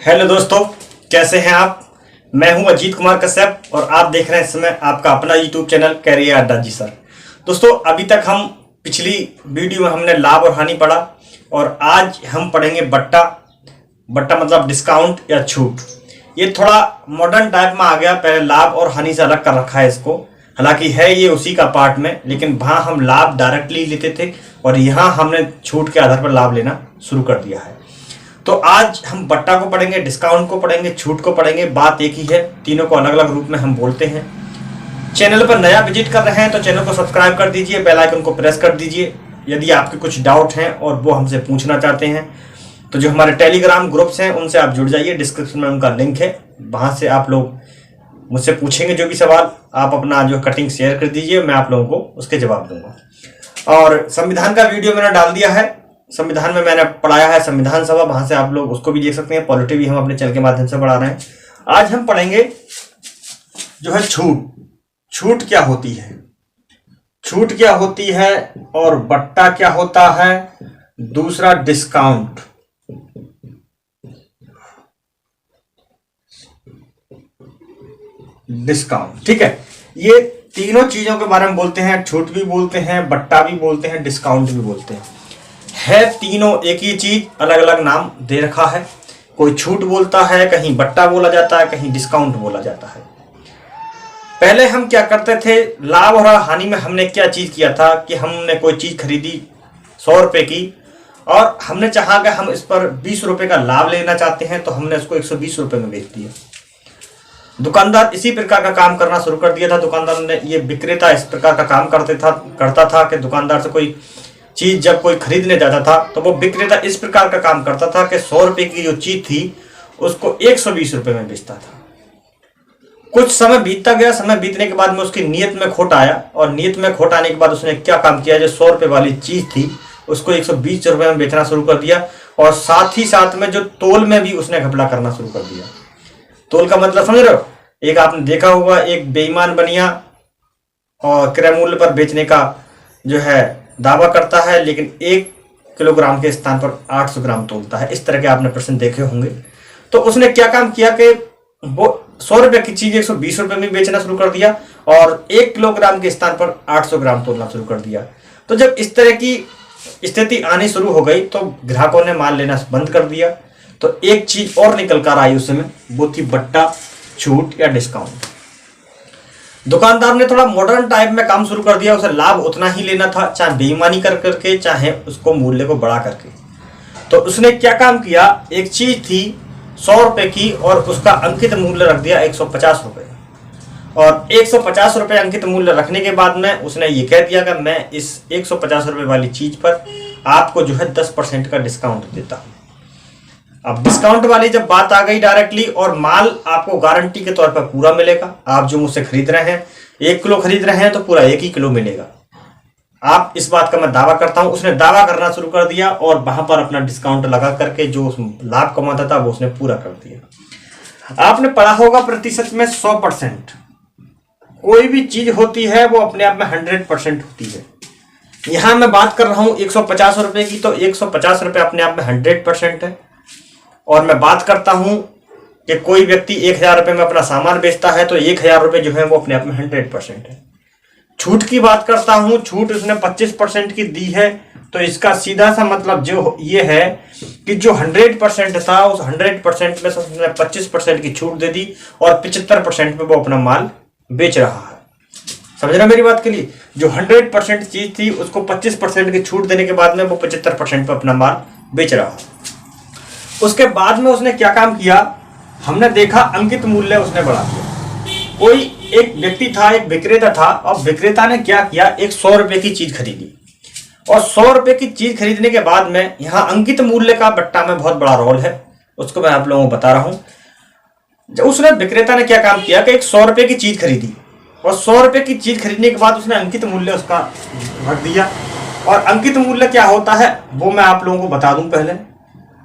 Hello दोस्तों, कैसे हैं आप। मैं हूं अजीत कुमार कश्यप और आप देख रहे हैं इस समय आपका अपना यूट्यूब चैनल कैरियर अड्डा जी सर। दोस्तों, अभी तक हम पिछली वीडियो में हमने लाभ और हानि पढ़ा और आज हम पढ़ेंगे बट्टा। बट्टा मतलब डिस्काउंट या छूट। ये थोड़ा मॉडर्न टाइप में आ गया, पहले लाभ और हानि से अलग कर रखा है इसको। हालांकि है ये उसी का पार्ट में, लेकिन वहां हम लाभ डायरेक्टली लेते थे और यहाँ हमने छूट के आधार पर लाभ लेना शुरू कर दिया है। तो आज हम बट्टा को पढ़ेंगे, डिस्काउंट को पढ़ेंगे, छूट को पढ़ेंगे। बात एक ही है, तीनों को अलग अलग रूप में हम बोलते हैं। चैनल पर नया विजिट कर रहे हैं तो चैनल को सब्सक्राइब कर दीजिए, बेल आइकन को प्रेस कर दीजिए। यदि आपके कुछ डाउट हैं और वो हमसे पूछना चाहते हैं तो जो हमारे टेलीग्राम ग्रुप्स हैं उनसे आप जुड़ जाइए, डिस्क्रिप्शन में उनका लिंक है। वहां से आप लोग मुझसे पूछेंगे जो भी सवाल, आप अपना जो कटिंग शेयर कर दीजिए, मैं आप लोगों को उसके जवाब दूंगा। और संविधान का वीडियो मैंने डाल दिया है, संविधान में मैंने पढ़ाया है संविधान सभा, वहां से आप लोग उसको भी देख सकते हैं। पॉलिटी भी हम अपने चैनल के माध्यम से पढ़ा रहे हैं। आज हम पढ़ेंगे जो है छूट। छूट क्या होती है, छूट क्या होती है और बट्टा क्या होता है। दूसरा डिस्काउंट। डिस्काउंट, ठीक है। ये तीनों चीजों के बारे में बोलते हैं। छूट भी बोलते हैं, बट्टा भी बोलते हैं, डिस्काउंट भी बोलते हैं। है तीनों एक ही चीज, अलग अलग नाम दे रखा है। कोई छूट बोलता है, कहीं बट्टा बोला जाता है, कहीं डिस्काउंट बोला जाता है। पहले हम क्या करते थे, लाभ और हानि में हमने क्या चीज किया था कि हमने कोई चीज खरीदी 100 रुपए की और हमने चाहा कि हम इस पर 20 रुपए का लाभ लेना चाहते हैं, तो हमने उसको 120 रुपए में बेच दिया। दुकानदार इसी प्रकार का काम करना शुरू कर दिया था। दुकानदार ने, ये विक्रेता इस प्रकार का काम करता था कि दुकानदार से कोई चीज जब कोई खरीदने जाता था तो वो विक्रेता इस प्रकार का काम करता था कि 100 रुपए की जो चीज थी उसको 120 रुपए में बेचता था। कुछ समय बीतता गया, समय बीतने के बाद में उसकी नीयत में खोट आया और नीयत में खोट आने के बाद उसने क्या काम किया, जो 100 रुपए वाली चीज थी उसको 120 रुपए में बेचना शुरू कर दिया और साथ ही साथ में जो तोल में भी उसने घपला करना शुरू कर दिया। तोल का मतलब समझ रहे हो, एक आपने देखा होगा, एक बेईमान बनिया और क्रय मूल्य पर बेचने का जो है दावा करता है, लेकिन 1 किलोग्राम के स्थान पर 800 ग्राम तोलता है। इस तरह के आपने प्रश्न देखे होंगे। तो उसने क्या काम किया कि वो 100 रुपए की चीज 120 रुपए में बेचना शुरू कर दिया और 1 किलोग्राम के स्थान पर 800 ग्राम तोलना शुरू कर दिया। तो जब इस तरह की स्थिति आनी शुरू हो गई तो ग्राहकों ने माल लेना बंद कर दिया। तो एक चीज और निकल कर आई उस समय, वो थी बट्टा, छूट या डिस्काउंट। दुकानदार ने थोड़ा मॉडर्न टाइप में काम शुरू कर दिया। उसे लाभ उतना ही लेना था, चाहे बेईमानी कर करके, चाहे उसको मूल्य को बढ़ा करके। तो उसने क्या काम किया, एक चीज थी 100 रुपए की और उसका अंकित मूल्य रख दिया 150 रुपए। और 150 रुपए अंकित मूल्य रखने के बाद में उसने ये कह दिया कि मैं इस 150 रुपए वाली चीज पर आपको जो है 10% का डिस्काउंट देता हूं। अब डिस्काउंट वाली जब बात आ गई डायरेक्टली, और माल आपको गारंटी के तौर पर पूरा मिलेगा। आप जो मुझसे खरीद रहे हैं, 1 किलो खरीद रहे हैं तो पूरा 1 ही किलो मिलेगा। आप इस बात का मैं दावा करता हूं। उसने दावा करना शुरू कर दिया और वहां पर अपना डिस्काउंट लगा करके जो लाभ कमाता था वो उसने पूरा कर दिया। आपने पढ़ा होगा प्रतिशत में 100%। कोई भी चीज होती है वो अपने आप में 100% होती है। यहां मैं बात कर रहा हूं 150 रुपए की, तो 150 रुपए अपने आप में 100% है। और मैं बात करता हूं कि कोई व्यक्ति 1000 रुपए में अपना सामान बेचता है तो 1000 रुपए जो है वो अपने आप में 100% है। छूट की बात करता हूं, छूट उसने 25% की दी है, तो इसका सीधा सा मतलब जो ये है कि जो 100% था उस 100% में उसने 25% की छूट दे दी और 75% में वो अपना माल बेच रहा है। समझ रहे मेरी बात के लिए, जो 100% चीज थी उसको 25% की छूट देने के बाद में वो 75% पे अपना माल बेच रहा है। उसके बाद में उसने क्या काम किया, हमने देखा अंकित मूल्य उसने बढ़ा दिया। कोई एक व्यक्ति था, एक विक्रेता था, और विक्रेता ने क्या किया, एक 100 रुपए की चीज खरीदी और 100 रुपए की चीज खरीदने के बाद में यहाँ अंकित मूल्य का बट्टा में बहुत बड़ा रोल है, उसको मैं आप लोगों को बता रहा हूं। जब उसने विक्रेता ने क्या काम किया कि एक 100 रुपए की चीज खरीदी और 100 रुपए की चीज खरीदने के बाद उसने अंकित मूल्य उसका रख दिया। और अंकित मूल्य क्या होता है वो मैं आप लोगों को बता दूं। पहले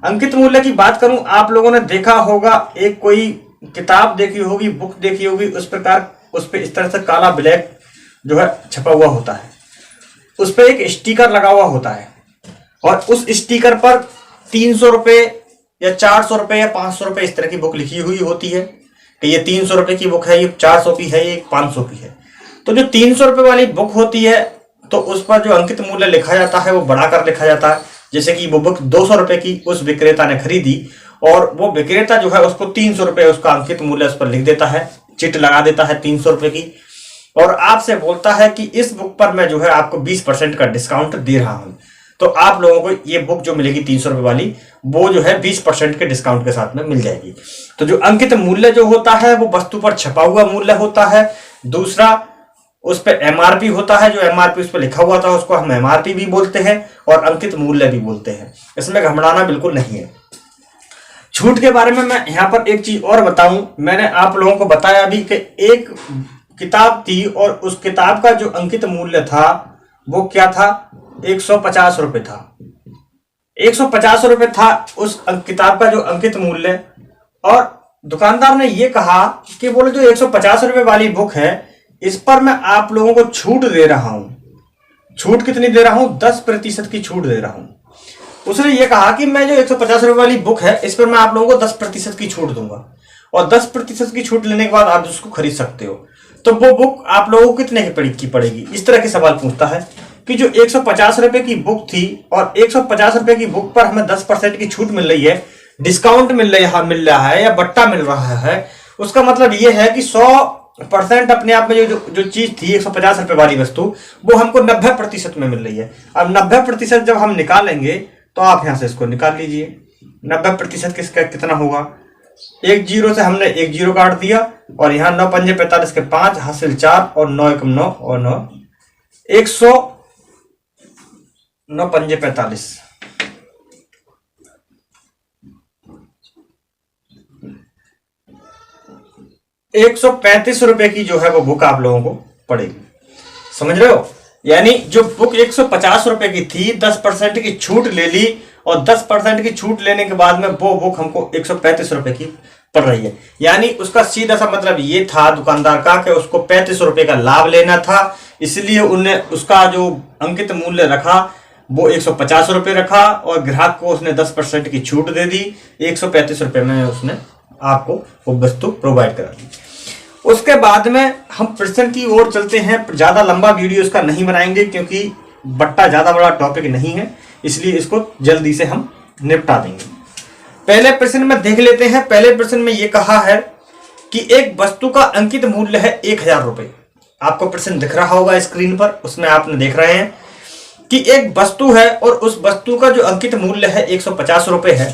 अंकित मूल्य की बात करूं, आप लोगों ने देखा होगा, एक कोई किताब देखी होगी, बुक देखी होगी, उस प्रकार उस पर इस तरह से काला ब्लैक जो है छपा हुआ होता है, उस पर एक स्टिकर लगा हुआ होता है और उस स्टिकर पर 300 रुपए या 400 रुपए या 500 रुपए इस तरह की बुक लिखी हुई होती है कि ये 300 रुपए की बुक है, ये 400 की है, ये 500 की है। तो जो 300 रुपए वाली बुक होती है तो उस पर जो अंकित मूल्य लिखा जाता है वो बढ़ाकर लिखा जाता है। जैसे कि वो बुक 200 रुपए की उस विक्रेता ने खरीदी और वो विक्रेता जो है उसको 300 रुपए उसका अंकित मूल्य उस पर लिख देता है, चिट लगा देता है 300 रुपए की, और आपसे बोलता है कि इस बुक पर मैं जो है आपको 20% का डिस्काउंट दे रहा हूं। तो आप लोगों को ये बुक जो मिलेगी 300 रुपए वाली, वो जो है 20% के डिस्काउंट के साथ में मिल जाएगी। तो जो अंकित मूल्य जो होता है वो वस्तु पर छपा हुआ मूल्य होता है। दूसरा, उस पर एमआरपी होता है, जो एमआरपी उस पर लिखा हुआ था उसको हम एमआरपी भी बोलते हैं और अंकित मूल्य भी बोलते हैं। इसमें घबराना बिल्कुल नहीं है। छूट के बारे में मैं यहाँ पर एक चीज और बताऊं, मैंने आप लोगों को बताया अभी कि एक किताब थी और उस किताब का जो अंकित मूल्य था वो क्या था, 150 रुपए था। 150 रुपए था उस किताब का जो अंकित मूल्य, और दुकानदार ने ये कहा कि बोले जो 150 रुपए वाली बुक है इस पर मैं आप लोगों को छूट दे रहा हूं। छूट कितनी दे रहा हूं, 10% की छूट दे रहा हूं। उसने ये कहा कि मैं जो 150 रुपए वाली बुक है इस पर मैं आप लोगों को 10% की छूट दूंगा, और 10% की छूट लेने के बाद आप उसको खरीद सकते हो। तो वो बुक आप लोगों को कितने की पड़ेगी, इस तरह के सवाल पूछता है कि जो 150 रुपए की बुक थी और 150 रुपए की बुक पर हमें 10% की छूट मिल रही है, डिस्काउंट मिल रहा है या बट्टा मिल रहा है, उसका मतलब ये है कि 100% अपने आप में जो चीज थी 150 रुपए वाली वस्तु, वो हमको 90% में मिल रही है। अब 90% जब हम निकालेंगे तो आप यहां से इसको निकाल लीजिए। 90% किसका कितना होगा, एक जीरो से हमने एक जीरो काट दिया और यहाँ 9 पंजे 45 के 5 हासिल 4 और 9 एकम 9 और 9 100 9 पंजे 45 135 रुपए की जो है वो बुक आप लोगों को पड़ेगी। समझ रहे हो, यानी जो बुक 150 रुपए की थी 10% की छूट ले ली और 10% की छूट लेने के बाद में वो बुक हमको 135 रुपए की पड़ रही है। यानी उसका सीधा सा मतलब ये था दुकानदार का कि उसको 35 रुपए का लाभ लेना था, इसलिए उन्हें उसका जो अंकित मूल्य रखा वो 150 रुपए रखा और ग्राहक को उसने 10% की छूट दे दी। 135 रुपए में उसने आपको वो वस्तु प्रोवाइड करा दी। उसके बाद में हम प्रश्न की ओर चलते हैं। ज्यादा लंबा वीडियो इसका नहीं बनाएंगे क्योंकि बट्टा ज्यादा बड़ा टॉपिक नहीं है, इसलिए इसको जल्दी से हम निपटा देंगे। पहले प्रश्न में देख लेते हैं। पहले प्रश्न में यह कहा है कि एक वस्तु का अंकित मूल्य है 1000 रुपए। आपको प्रश्न दिख रहा होगा स्क्रीन पर, उसमें आपने देख रहे हैं कि एक वस्तु है और उस वस्तु का जो अंकित मूल्य है 150 रुपए है,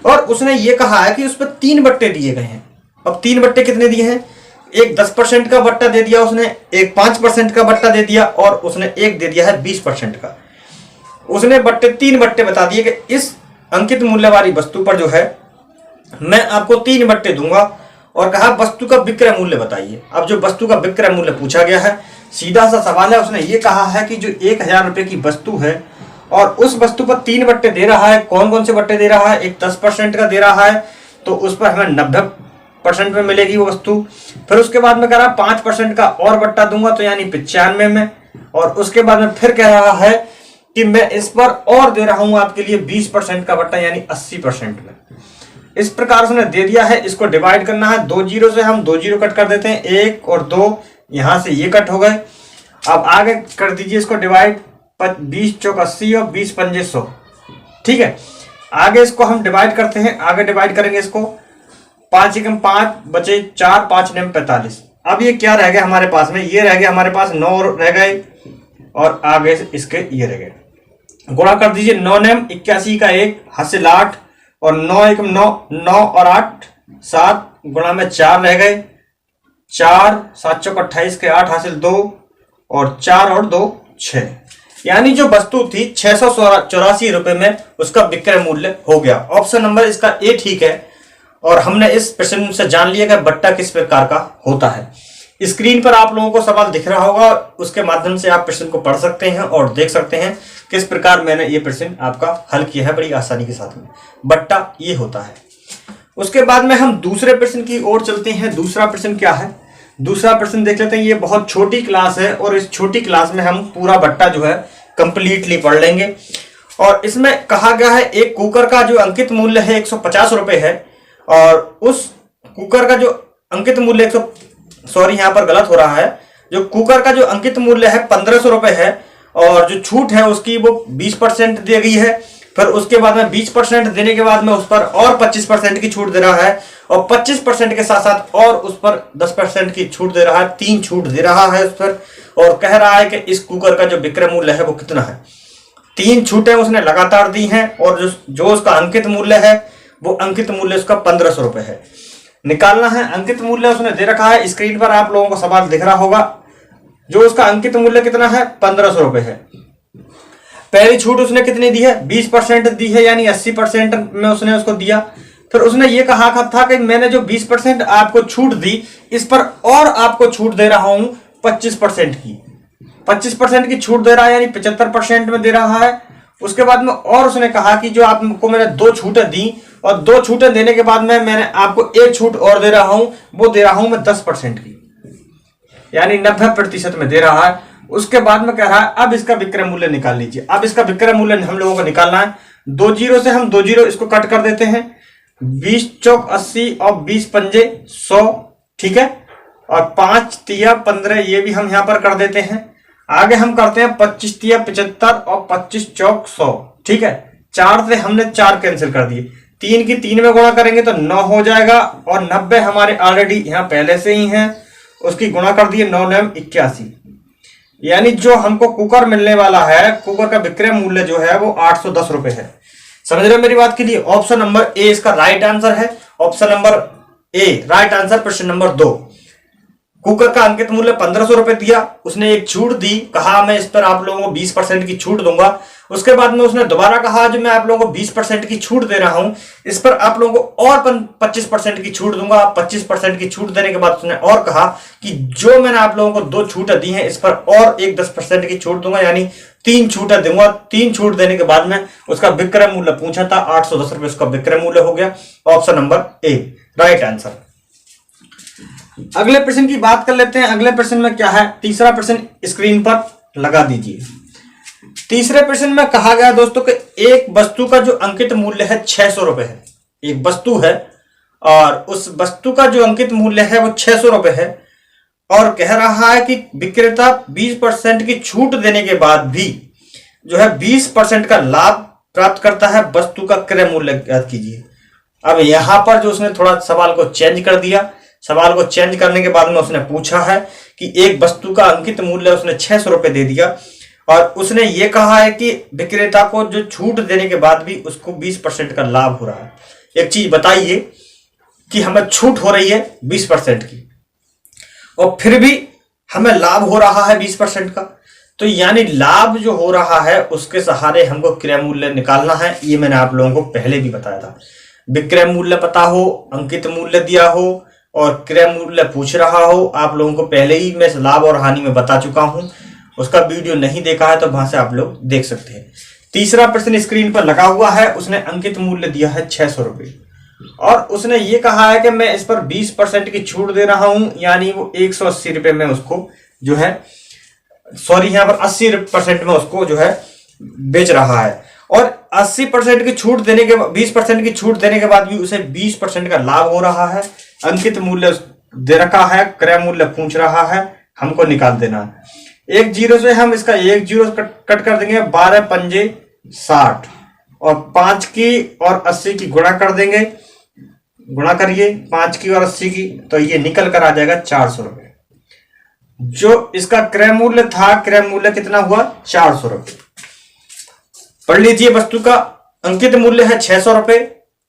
और उसने ये कहा है कि उस पर 3 बट्टे दिए गए हैं। अब 3 बट्टे कितने दिए हैं, एक 10% का बट्टा दे दिया उसने, एक 5% का बट्टा दे दिया और उसने एक दे दिया है 20% का। उसने 3 बट्टे बता दिए कि इस अंकित मूल्य वाली वस्तु पर जो है मैं आपको 3 बट्टे दूंगा, और कहा वस्तु का विक्रय मूल्य बताइए। अब जो वस्तु का विक्रय मूल्य पूछा गया है, सीधा सा सवाल है। उसने ये कहा है कि जो 1000 रुपए की वस्तु है और उस वस्तु पर 3 बट्टे दे रहा है। कौन कौन से बट्टे दे रहा है, एक 10% का दे रहा है तो उस पर हमें 90% में मिलेगी वो वस्तु। फिर उसके बाद में कह रहा 5% का और बट्टा दूंगा तो यानी 95 में, और उसके बाद में फिर कह रहा है कि मैं इस पर और दे रहा हूं आपके लिए 20% का बट्टा यानी 80% में। इस प्रकार उसने दे दिया है। इसको डिवाइड करना है, 2 जीरो से हम 2 जीरो कट कर देते हैं, 1 और 2 यहां से ये कट हो गए। अब आगे कर दीजिए इसको डिवाइड, 20 चौक 80 और 20 पंजे 100। ठीक है, आगे इसको हम डिवाइड करते हैं। आगे डिवाइड करेंगे इसको, 5 एकम 5 बचे 4, 5 नेम 45। अब ये क्या रह गया हमारे पास में, ये रह गया हमारे पास 9 रह गए और आगे इसके ये रह गए। गुणा कर दीजिए, 9 नेम 81 का 1 हासिल 8 और 9 एकम 9, 9 और 8 7 गुणा में 4 रह गए, 4 7 चौक 28 के 8 हासिल 2 और 4 और 2 6। यानी जो वस्तु थी 684 रुपए में उसका विक्रय मूल्य हो गया। ऑप्शन नंबर इसका ए ठीक है। और हमने इस प्रश्न से जान लिया कि बट्टा किस प्रकार का होता है। स्क्रीन पर आप लोगों को सवाल दिख रहा होगा, उसके माध्यम से आप प्रश्न को पढ़ सकते हैं और देख सकते हैं किस प्रकार मैंने ये प्रश्न आपका हल किया है बड़ी आसानी के साथ में। बट्टा ये होता है। उसके बाद में हम दूसरे प्रश्न की ओर चलते हैं। दूसरा प्रश्न क्या है, दूसरा प्रश्न देख लेते हैं। ये बहुत छोटी क्लास है और इस छोटी क्लास में हम पूरा बट्टा जो है कंप्लीटली पढ़ लेंगे। और इसमें कहा गया है एक कुकर का जो अंकित मूल्य है 150 रुपए है, और उस कुकर का जो अंकित मूल्य सॉरी यहाँ पर गलत हो रहा है, जो कुकर का जो अंकित मूल्य है 1500 रुपए है, और जो छूट है उसकी वो 20% दी गई है। फिर उसके बाद में 20% देने के बाद में उस पर और 25% की छूट दे रहा है, और 25% के साथ साथ और उस पर 10% की छूट दे रहा है, 3 छूट दे रहा है उस पर, और कह रहा है कि इस कुकर का जो विक्रय मूल्य है वो कितना है। 3 छूटें उसने लगातार दी हैं, और जो उसका अंकित मूल्य है वो अंकित मूल्य उसका 1500 रुपए है। निकालना है अंकित मूल्य, उसने दे रखा है स्क्रीन पर, आप लोगों को सवाल दिख रहा होगा। जो उसका अंकित मूल्य कितना है 1500 रुपए है। पहली छूट उसने कितनी दी है 20% दी है, यानी 80% में उसने उसको दिया। फिर उसने ये कहा था कि मैंने जो 20% आपको छूट दी, इस पर और आपको छूट दे रहा हूं 25% की। 25% की छूट दे रहा है, यानी 75% में दे रहा है। उसके बाद में और उसने कहा कि जो आपको मैंने 2 छूटें दी, और 2 छूटें देने के बाद में मैंने आपको 1 छूट और दे रहा हूं, वो दे रहा हूं मैं 10% की, यानी 90% में दे रहा है। उसके बाद में कह रहा है अब इसका विक्रय मूल्य निकाल लीजिए। अब इसका विक्रय मूल्य हम लोगों को निकालना है। 2 जीरो से हम 2 जीरो इसको कट कर देते हैं। 20 चौक 80 और 20 पंजे 100, ठीक है, और 5 तिया 15 ये भी हम यहां पर कर देते हैं। आगे हम करते हैं 25 तिया 75 और 25 चौक 100, ठीक है। 4 से हमने 4 कैंसिल कर दिए, 3 की 3 में गुणा करेंगे तो 9 हो जाएगा, और 90 हमारे ऑलरेडी यहां पहले से ही हैं, उसकी गुणा कर दिए 9 9 81, यानी जो हमको कुकर मिलने वाला है, कुकर का विक्रय मूल्य जो है वो 810 रुपए है। समझ रहे हो मेरी बात के लिए? ऑप्शन नंबर ए इसका राइट आंसर है। Option number A right answer, प्रश्न नंबर 2। कुकर का अंकित मूल्य 1500 रुपए दिया, उसने एक छूट दी, कहा मैं इस पर आप लोगों को 20% की छूट दूंगा। उसके बाद में उसने दोबारा कहा जो मैं आप लोगों को 20% की छूट दे रहा हूं, इस पर आप लोगों को और 25% की छूट दूंगा। 25% की छूट देने के बाद उसने और कहा कि जो मैंने आप लोगों को 2 छूटें दी हैं, इस पर और एक 10% की छूट दूंगा, यानी 3 छूटें दूंगा। 3 छूट देने के बाद में उसका विक्रय मूल्य पूछा था, 810 रुपए उसका विक्रय मूल्य हो गया। Option number A right answer. अगले प्रश्न की बात कर लेते हैं। अगले प्रश्न में क्या है, तीसरा प्रश्न स्क्रीन पर लगा दीजिए। तीसरे प्रश्न में कहा गया दोस्तों कि एक वस्तु का जो अंकित मूल्य है 600 रुपए है। एक वस्तु है और उस वस्तु का जो अंकित मूल्य है वो 600 रुपए है, और कह रहा है कि विक्रेता 20% की छूट देने के बाद भी जो है 20% का लाभ प्राप्त करता है। वस्तु का क्रय मूल्य ज्ञात कीजिए। अब यहां पर जो उसने थोड़ा सवाल को चेंज कर दिया। सवाल को चेंज करने के बाद में उसने पूछा है कि एक वस्तु का अंकित मूल्य उसने 600 रुपए दे दिया, और उसने ये कहा है कि विक्रेता को जो छूट देने के बाद भी उसको 20% का लाभ हो रहा है। एक चीज बताइए कि हमें छूट हो रही है 20% की, और फिर भी हमें लाभ हो रहा है 20% का, तो यानी लाभ जो हो रहा है उसके सहारे हमको क्रय मूल्य निकालना है। ये मैंने आप लोगों को पहले भी बताया था। विक्रय मूल्य पता हो, अंकित मूल्य दिया हो और क्रय मूल्य पूछ रहा हो, आप लोगों को पहले ही मैं लाभ और हानि में बता चुका हूं। उसका वीडियो नहीं देखा है तो वहां से आप लोग देख सकते हैं। तीसरा प्रश्न स्क्रीन पर लगा हुआ है। उसने अंकित मूल्य दिया है 600 रुपए, और उसने ये कहा है कि मैं इस पर 20% की छूट दे रहा हूं, यानी वो 180 रुपए में उसको जो है, सॉरी यहां पर 80% में उसको जो है बेच रहा है। और 80% की छूट देने के 20% की छूट देने के बाद भी उसे 20% का लाभ हो रहा है। अंकित मूल्य दे रखा है, क्रय मूल्य पूछ रहा है, हमको निकाल देना है। 1 जीरो से हम इसका 1 जीरो कट कर देंगे, 12 पंजे 60, और 5 की और 80 की गुणा कर देंगे। गुणा करिए 5 की और 80 की, तो ये निकल कर आ जाएगा 400 रुपए। जो इसका क्रय मूल्य था, क्रय मूल्य कितना हुआ 400 रुपए। पढ़ लीजिए, वस्तु का अंकित मूल्य है 600 रुपए,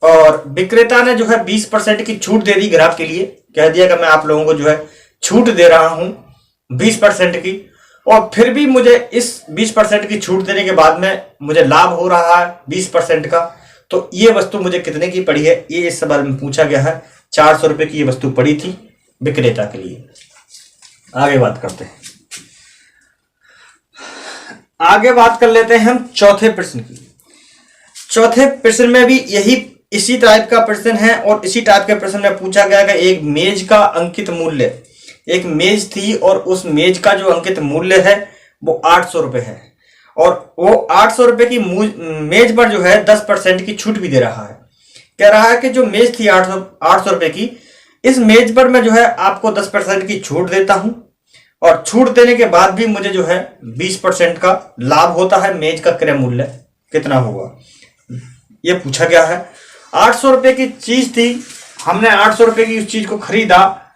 और विक्रेता ने जो है 20% की छूट दे दी ग्राहक के लिए। कह दिया कि मैं आप लोगों को जो है छूट दे रहा हूं 20% की, और फिर भी मुझे इस 20% की छूट देने के बाद में मुझे लाभ हो रहा है 20% का। तो ये वस्तु मुझे कितने की पड़ी है, ये इस सवाल में पूछा गया है। 400 रुपए की ये वस्तु पड़ी थी विक्रेता के लिए। आगे बात करते हैं। आगे बात कर लेते हैं हम चौथे प्रश्न की। चौथे प्रश्न में भी इसी टाइप का प्रश्न है, और इसी टाइप के प्रश्न में पूछा गया कि एक मेज का अंकित मूल्य, एक मेज थी और उस मेज का जो अंकित मूल्य है वो 800 रुपए है, और वो 800 रुपए की मेज पर जो है 10% की छूट भी दे रहा है। कह रहा है कि जो मेज थी 800 रुपए की, इस मेज पर मैं जो है आपको 10% की छूट देता हूं और छूट देने के बाद भी मुझे जो है 20% का लाभ होता है। मेज का क्रय मूल्य कितना होगा ये पूछा गया है। 800 रुपए की चीज थी, हमने 800 रुपए की उस चीज को खरीदा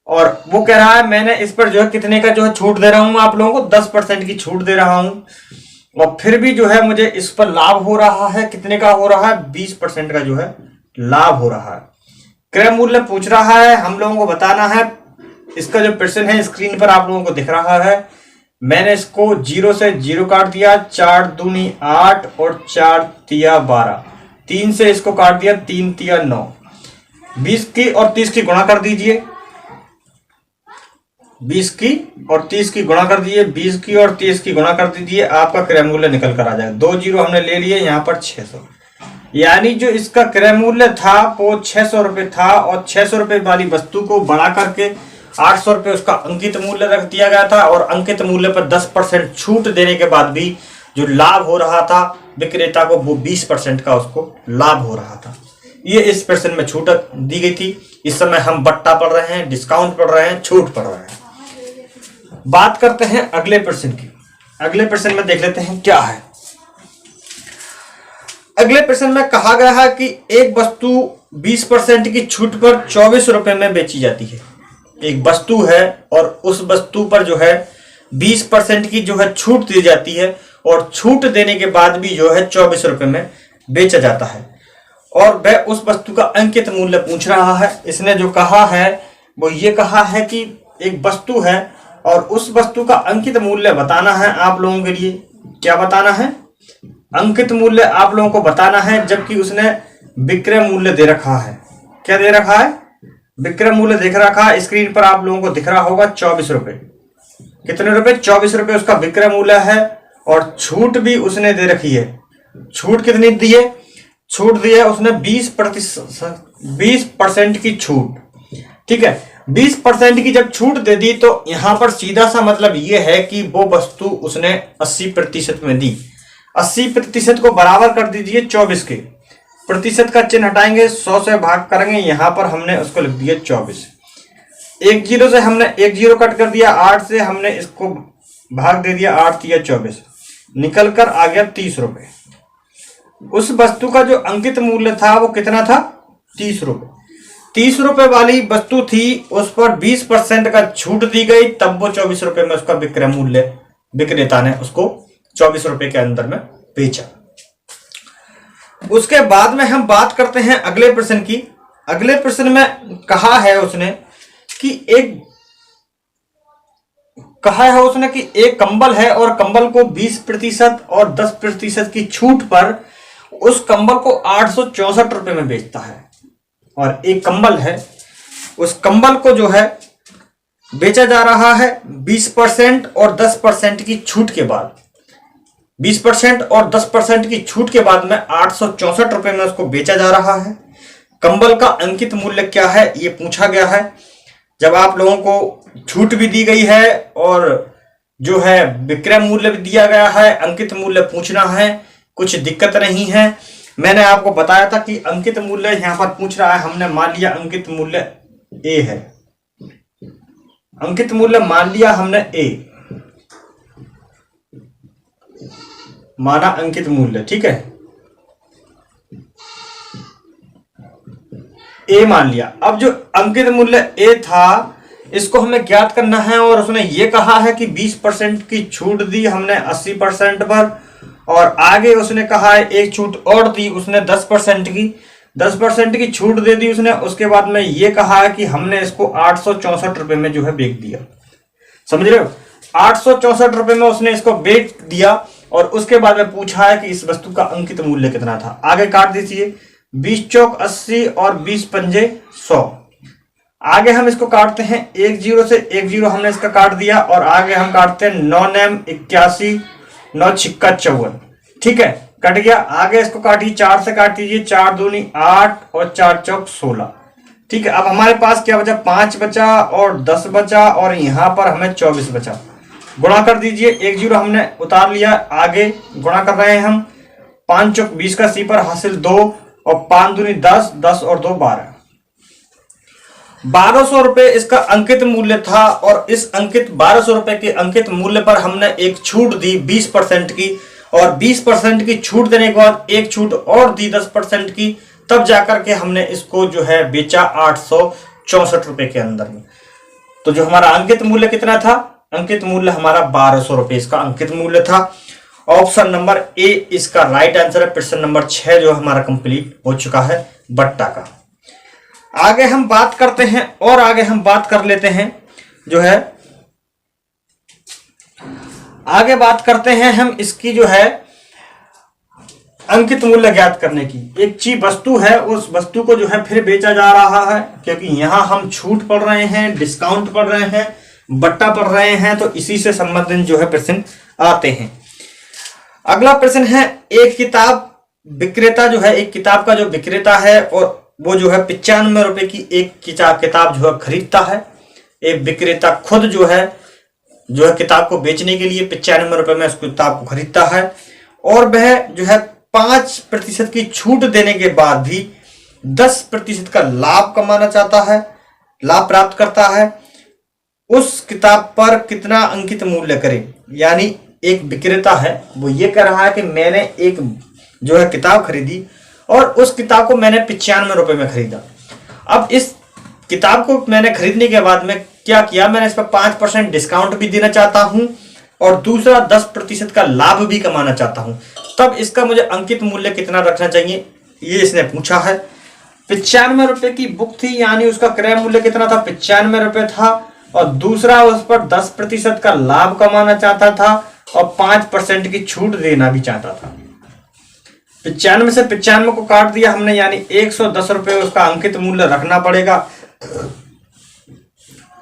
और वो कह रहा है मैंने इस पर जो है कितने का जो है छूट दे रहा हूं, आप लोगों को 10% की छूट दे रहा हूं और फिर भी जो है मुझे इस पर लाभ हो रहा है। कितने का हो रहा है? 20% का जो है लाभ हो रहा है। क्रय मूल्य पूछ रहा है, हम लोगों को बताना है। इसका जो प्रश्न है स्क्रीन पर आप लोगों को दिख रहा है। मैंने इसको 0 से 0 काट दिया, 4 दूनी 8 और 4 तिया 12, 3 से इसको काट दिया, 3 तिया 9, 20 की और 30 की गुणा कर दीजिए, 20 की और 30 की गुणा कर दीजिए, 20 की और 30 की गुणा कर दीजिए, आपका क्रय मूल्य निकल कर आ जाएगा। 2 जीरो हमने ले लिए, यहाँ पर 600, यानी जो इसका क्रय मूल्य था वो 600 रुपए था और 600 रुपए वाली वस्तु को बढ़ा करके 800 रुपए उसका अंकित मूल्य रख दिया गया था और अंकित मूल्य पर 10% छूट देने के बाद भी जो लाभ हो रहा था विक्रेता को, वो 20% का उसको लाभ हो रहा था। ये इस प्रश्न में छूट दी गई थी। इस समय हम बट्टा पढ़ रहे हैं, डिस्काउंट पढ़ रहे हैं, छूट पढ़ रहे हैं। बात करते हैं अगले प्रश्न की। अगले प्रश्न में देख लेते हैं क्या है। अगले प्रश्न में कहा गया है कि एक वस्तु 20% की छूट पर 24 रुपए में बेची जाती है। एक वस्तु है और उस वस्तु पर जो है 20% की जो है छूट दी जाती है और छूट देने के बाद भी जो है 24 रुपए में बेचा जाता है और वह उस वस्तु का अंकित मूल्य पूछ रहा है। इसने जो कहा है वो ये कहा है कि एक वस्तु है और उस वस्तु का अंकित मूल्य बताना है आप लोगों के लिए। क्या बताना है? अंकित मूल्य आप लोगों को बताना है, जबकि उसने विक्रय मूल्य दे रखा है। क्या दे रखा है? विक्रय मूल्य दिख रखा है, स्क्रीन पर आप लोगों को दिख रहा होगा 24 रुपए। कितने रुपए? 24 रुपए उसका विक्रय मूल्य है और छूट भी उसने दे रखी है। छूट कितनी दी है? छूट दी है उसने 20% की छूट। ठीक है, 20% की जब छूट दे दी तो यहां पर सीधा सा मतलब यह है कि वो वस्तु उसने 80% में दी। 80% को बराबर कर दीजिए 24 के, प्रतिशत का चिन्ह हटाएंगे, 100 से भाग करेंगे, यहां पर हमने उसको लिख दिया 24। 1 जीरो से हमने 1 जीरो कट कर दिया, 8 से हमने इसको भाग दे दिया, 8 तिया 24, निकल कर आ गया 30 रुपए। उस वस्तु का जो अंकित मूल्य था वो कितना था? 30 रुपए। 30 रुपए वाली वस्तु थी, उस पर 20% का छूट दी गई, तब वो 24 रुपए में उसका विक्रय मूल्य, विक्रेता ने उसको 24 रुपए के अंदर में बेचा। उसके बाद में हम बात करते हैं अगले प्रश्न की। अगले प्रश्न में कहा है उसने कि एक कंबल है और कंबल को 20% और 10% की छूट पर उस कंबल को 864 रुपए में बेचता है। और एक कंबल है, उस कंबल को जो है बेचा जा रहा है 20% और 10% की छूट के बाद। 20% और 10% की छूट के बाद में 864 रुपए में उसको बेचा जा रहा है। कंबल का अंकित मूल्य क्या है ये पूछा गया है। जब आप लोगों को छूट भी दी गई है और जो है विक्रय मूल्य भी दिया गया है, अंकित मूल्य पूछना है, कुछ दिक्कत नहीं है। मैंने आपको बताया था कि अंकित मूल्य यहां पर पूछ रहा है, हमने मान लिया अंकित मूल्य ए है। अंकित मूल्य मान लिया हमने ए, माना अंकित मूल्य, ठीक है, ए मान लिया। अब जो अंकित मूल्य ए था इसको हमें ज्ञात करना है और उसने ये कहा है कि 20% की छूट दी हमने 80% पर और आगे उसने कहा है एक छूट और दी उसने 10% की छूट दे दी उसने। उसके बाद में ये कहा है कि हमने इसको 864 रुपए में जो है बेच दिया। समझ रहे हो? 864 रुपए में उसने इसको बेच दिया और उसके बाद में पूछा है कि इस वस्तु का अंकित मूल्य कितना था। आगे काट दीजिए, 20 चौक 80 और 20 पंजे 100। आगे हम इसको काटते हैं 1 जीरो से 1 जीरो हमने इसका काट दिया और आगे हम काटते हैं 9 नेम 81, 9 छिक्का 54। ठीक है, कट गया। आगे इसको काटिए, 4 से काट दीजिए, 4 दूनी 8 और 4 चौक 16। ठीक है, अब हमारे पास क्या बचा? 5 बचा और 10 बचा और यहां पर हमें 24 बचा। गुणा कर दीजिए, 1 जीरो हमने उतार लिया, आगे गुणा कर रहे हैं हम। 5 चौक 20 का सीपर हासिल 2 और 5 दूनी 10, 10 और 2 12। 1200 रुपए इसका अंकित मूल्य था और इस अंकित 1200 रुपए के अंकित मूल्य पर हमने एक छूट दी 20% की, और 20% की छूट देने के बाद एक छूट और दी 10% की, तब जाकर के हमने इसको जो है बेचा 864 रुपए के अंदर में। तो जो हमारा अंकित मूल्य कितना था, अंकित मूल्य हमारा 1200 रुपए इसका अंकित मूल्य था। ऑप्शन नंबर ए इसका राइट आंसर है। प्रश्न नंबर 6 जो हमारा कंप्लीट हो चुका है बट्टा का। आगे हम बात करते हैं और आगे हम बात कर लेते हैं जो है, आगे बात करते हैं हम इसकी जो है अंकित मूल्य ज्ञात करने की। एक चीज वस्तु है, उस वस्तु को जो है फिर बेचा जा रहा है, क्योंकि यहां हम छूट पढ़ रहे हैं, डिस्काउंट पढ़ रहे हैं, बट्टा पढ़ रहे हैं, तो इसी से संबंधित जो है प्रश्न आते हैं। अगला प्रश्न है, एक किताब विक्रेता जो है, एक किताब का जो विक्रेता है और वो जो है 95 रुपए की एक किताब जो है खरीदता है। एक विक्रेता खुद जो है किताब को बेचने के लिए 95 रुपए में उस किताब को खरीदता है, और वह जो है 5% की छूट देने के बाद भी 10% का लाभ कमाना चाहता है, लाभ प्राप्त करता है। उस किताब पर कितना अंकित मूल्य करें? यानी एक विक्रेता है, वो ये कह रहा है कि मैंने एक जो है किताब खरीदी और उस किताब को मैंने 95 रुपए में खरीदा। अब इस किताब को मैंने खरीदने के बाद में क्या किया, मैंने इस पर 5% डिस्काउंट भी देना चाहता हूं और दूसरा 10% का लाभ भी कमाना चाहता हूं। तब इसका मुझे अंकित मूल्य कितना रखना चाहिए, ये इसने पूछा है। 95 रुपए की बुक थी, यानी उसका क्रय मूल्य कितना था, 95 रुपए था, और दूसरा उस पर 10% का लाभ कमाना चाहता था और 5% की छूट देना भी चाहता था। 95 से 95 को काट दिया हमने, यानी 110 रुपए उसका अंकित मूल्य रखना पड़ेगा।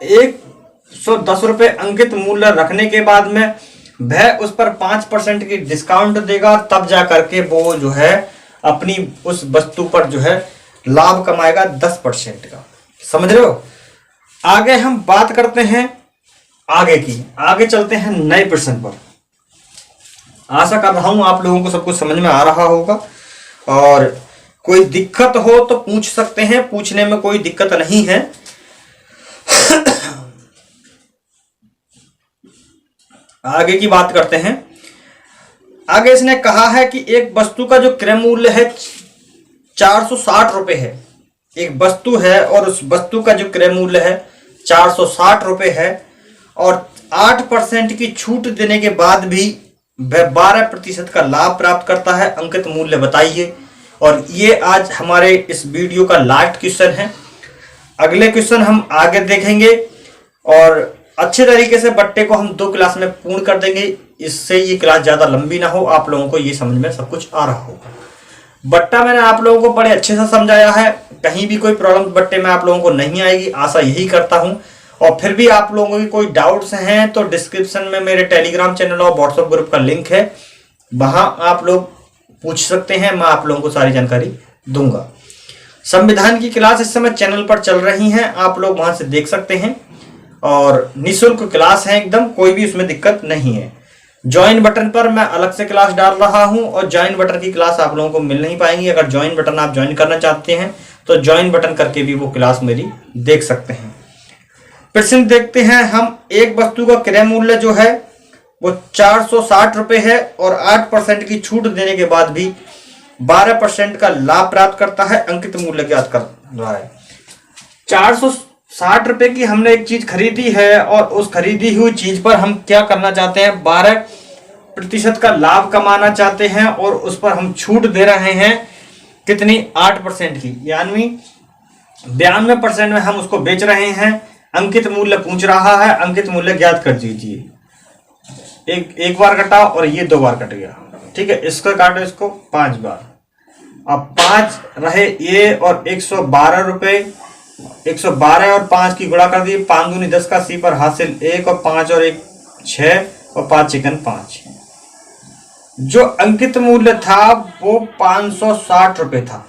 110 रुपए अंकित मूल्य रखने के बाद में वह उस पर 5% की डिस्काउंट देगा, तब जा करके वो जो है अपनी उस वस्तु पर जो है लाभ कमाएगा 10% का। समझ रहे हो? आगे हम बात करते हैं आगे की, आगे चलते हैं नए प्रश्न पर। आशा कर रहा हूं आप लोगों को सब कुछ समझ में आ रहा होगा, और कोई दिक्कत हो तो पूछ सकते हैं, पूछने में कोई दिक्कत नहीं है। आगे की बात करते हैं। आगे इसने कहा है कि एक वस्तु का जो क्रय मूल्य है 460 रुपए है। एक वस्तु है और उस वस्तु का जो क्रय मूल्य है 460 रुपए है, और 8% की छूट देने के बाद भी वह 12% का लाभ प्राप्त करता है। अंकित मूल्य बताइए। और ये आज हमारे इस वीडियो का लास्ट क्वेश्चन है। अगले क्वेश्चन हम आगे देखेंगे और अच्छे तरीके से बट्टे को हम 2 क्लास में पूर्ण कर देंगे, इससे ये क्लास ज्यादा लंबी ना हो, आप लोगों को ये समझ में सब कुछ आ रहा होगा। बट्टा मैंने आप लोगों को बड़े अच्छे से समझाया है, कहीं भी कोई प्रॉब्लम बट्टे में आप लोगों को नहीं आएगी, आशा यही करता हूं। और फिर भी आप लोगों की कोई डाउट्स हैं तो डिस्क्रिप्शन में मेरे टेलीग्राम चैनल और व्हाट्सएप ग्रुप का लिंक है, वहां आप लोग पूछ सकते हैं, मैं आप लोगों को सारी जानकारी दूंगा। संविधान की क्लास इस समय चैनल पर चल रही हैं, आप लोग वहां से देख सकते हैं, और निःशुल्क क्लास है एकदम, कोई भी उसमें दिक्कत नहीं है। ज्वाइन बटन पर मैं अलग से क्लास डाल रहा हूं, और ज्वाइन बटन की क्लास आप लोगों को मिल नहीं पाएंगी। अगर ज्वाइन बटन आप ज्वाइन करना चाहते हैं तो ज्वाइन बटन करके भी वो क्लास मेरी देख सकते हैं। प्रश्न देखते हैं हम। एक वस्तु का क्रय मूल्य जो है वो 460 रुपए है, और 8% की छूट देने के बाद भी 12% का लाभ प्राप्त करता है। अंकित मूल्य ज्ञात कर रहा है। 460 रुपए की हमने एक चीज खरीदी है, और उस खरीदी हुई चीज पर हम क्या करना चाहते हैं, 12% का लाभ कमाना चाहते हैं, और उस पर हम छूट दे रहे हैं कितनी, 8% की, यानी 92% में हम उसको बेच रहे हैं। अंकित मूल्य पूछ रहा है, अंकित मूल्य ज्ञात कर दीजिए। एक बार कटा और ये 2 बार कट गया, ठीक है, इसको काटो, इसको 5 बार। अब 5 रहे ये, और 112 रुपए, 112 और 5 की गुणा कर दी, 5 दूनी 10 का सी पर हासिल 1, और 5 और 1 6, और 5 चिकन 5। जो अंकित मूल्य था वो 560 रुपए था।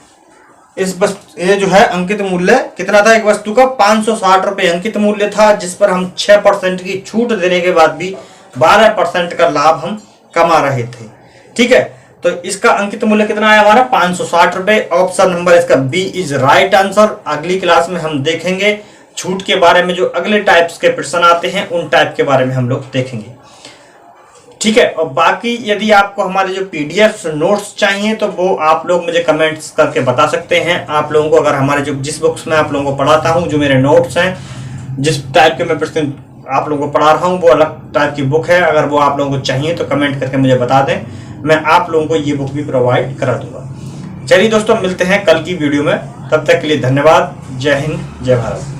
ये जो है अंकित मूल्य कितना था, एक वस्तु का 560 रुपए अंकित मूल्य था, जिस पर हम 6% की छूट देने के बाद भी 12% का लाभ हम कमा रहे थे। ठीक है, तो इसका अंकित मूल्य कितना आया हमारा 560 रुपए। ऑप्शन नंबर इसका बी इज राइट आंसर। अगली क्लास में हम देखेंगे छूट के बारे में, जो अगले टाइप्स के प्रश्न आते हैं उन टाइप के बारे में हम लोग देखेंगे। ठीक है, और बाकी यदि आपको हमारे जो पीडीएफ नोट्स चाहिए तो वो आप लोग मुझे कमेंट्स करके बता सकते हैं। आप लोगों को अगर हमारे जो जिस बुक्स में आप लोगों को पढ़ाता हूँ, जो मेरे नोट्स हैं, जिस टाइप के मैं प्रश्न आप लोगों को पढ़ा रहा हूँ वो अलग टाइप की बुक है, अगर वो आप लोगों को चाहिए तो कमेंट करके मुझे बता दें, मैं आप लोगों को ये बुक भी प्रोवाइड करा दूंगा। चलिए दोस्तों, मिलते हैं कल की वीडियो में, तब तक के लिए धन्यवाद। जय हिंद, जय भारत।